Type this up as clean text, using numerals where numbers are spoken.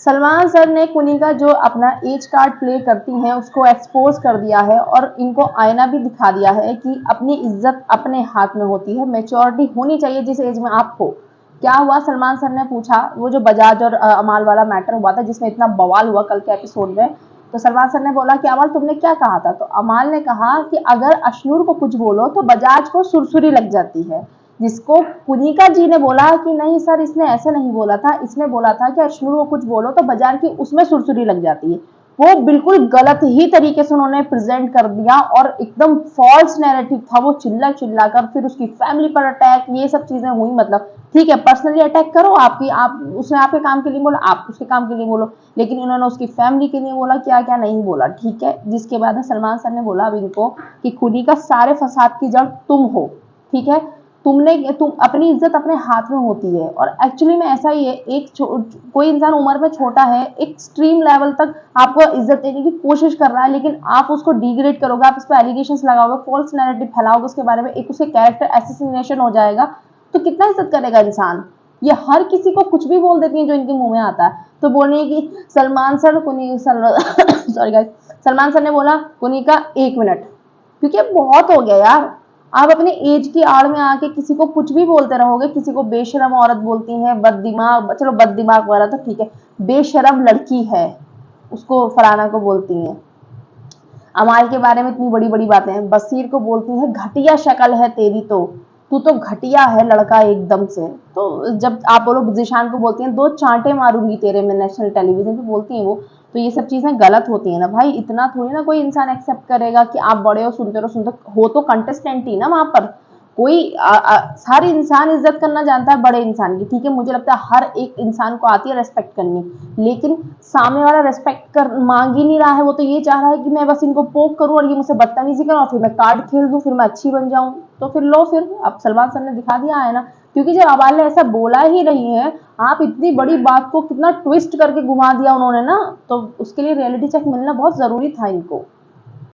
Salman sir ने कुनिका जो अपना एज कार्ड प्ले करती हैं उसको एक्सपोज कर दिया है और इनको आईना भी दिखा दिया है कि अपनी इज्जत अपने हाथ में होती है, मैच्योरिटी होनी चाहिए जिस एज में आप हो। क्या हुआ, सलमान सर ने पूछा, वो जो बजाज और अमाल वाला मैटर हुआ था जिसमें इतना बवाल हुआ कल के एपिसोड में, तो सलमान सर ने बोला कि अमाल तुमने क्या कहा था, तो अमाल ने कहा कि अगर अश्नूर को कुछ बोलो तो बजाज को सुरसुरी लग जाती है, जिसको कुनिका जी ने बोला कि नहीं सर इसने ऐसे नहीं बोला था, इसने बोला था कि अश्नूर को कुछ बोलो तो बाजार की उसमें सुरसुरी लग जाती है। वो बिल्कुल गलत ही तरीके से उन्होंने प्रेजेंट कर दिया और एकदम फॉल्स नैरेटिव था वो, चिल्ला चिल्ला कर फिर उसकी फैमिली पर अटैक, ये सब चीजें हुई। मतलब ठीक है पर्सनली अटैक करो, आपकी आप उसने आपके काम के लिए बोला, आप उसके काम के लिए बोलो, लेकिन इन्होंने उसकी फैमिली के लिए बोला, क्या क्या नहीं बोला, ठीक है। जिसके बाद सलमान सर ने बोला अब इनको कि कुनिका सारे फसाद की जड़ तुम हो, ठीक है, तुम अपनी इज्जत अपने हाथ में होती है। और एक्चुअली में ऐसा ही है, कोई इंसान उम्र में छोटा है, एक्सट्रीम लेवल तक आपको इज्जत देने की कोशिश कर रहा है, लेकिन आप उसको डिग्रेड करोगे, आप उस पर एलिगेशन लगाओगे, फॉल्स नैरेटिव फैलाओगे उसके बारे में, एक उसके कैरेक्टर एसेसिनेशन हो जाएगा, तो कितना इज्जत करेगा इंसान। ये हर किसी को कुछ भी बोल देती है जो इनके मुंह में आता है। तो बोल रही है कि Salman sir sorry guys, Salman sir ने बोला कुनिका 1 मिनट, क्योंकि अब बहुत हो गया यार, आप अपने एज की आड़ में आके किसी को कुछ भी बोलते रहोगे, किसी को बेशरम औरत बोलती हैं, बददिमाग, चलो बददिमाग वाला तो ठीक है, बेशरम लड़की है उसको फलाना को बोलती हैं, अमाल के बारे में इतनी बड़ी बड़ी बातें हैं, बसीर को बोलती हैं घटिया शक्ल है तेरी, तो तू तो घटिया है लड़का एकदम से। तो जब आप बोलो जिशान को बोलती हैं 2 चांटे मारूंगी तेरे में, नेशनल टेलीविजन पे बोलती हैं वो, तो ये सब चीजें गलत होती है ना भाई, इतना थोड़ी ना कोई इंसान एक्सेप्ट करेगा कि आप बड़े हो, सुनते हो तो कंटेस्टेंट ही ना वहां पर। कोई हर इंसान इज्जत करना जानता है बड़े इंसान की, ठीक है, मुझे लगता है हर एक इंसान को आती है रेस्पेक्ट करनी, लेकिन सामने वाला रेस्पेक्ट कर मांग ही नहीं रहा है, वो तो ये चाह रहा है कि मैं बस इनको पोक करूं और ये मुझसे बदतमीजी करें और फिर मैं कार्ड खेल दूं, फिर मैं अच्छी बन जाऊं। तो फिर लो, फिर अब सलमान सर ने दिखा दिया है ना, क्योंकि जब अवाल ने ऐसा बोला ही नहीं है, आप इतनी बड़ी बात को कितना ट्विस्ट करके घुमा दिया उन्होंने ना, तो उसके लिए रियलिटी चेक मिलना बहुत जरूरी था इनको।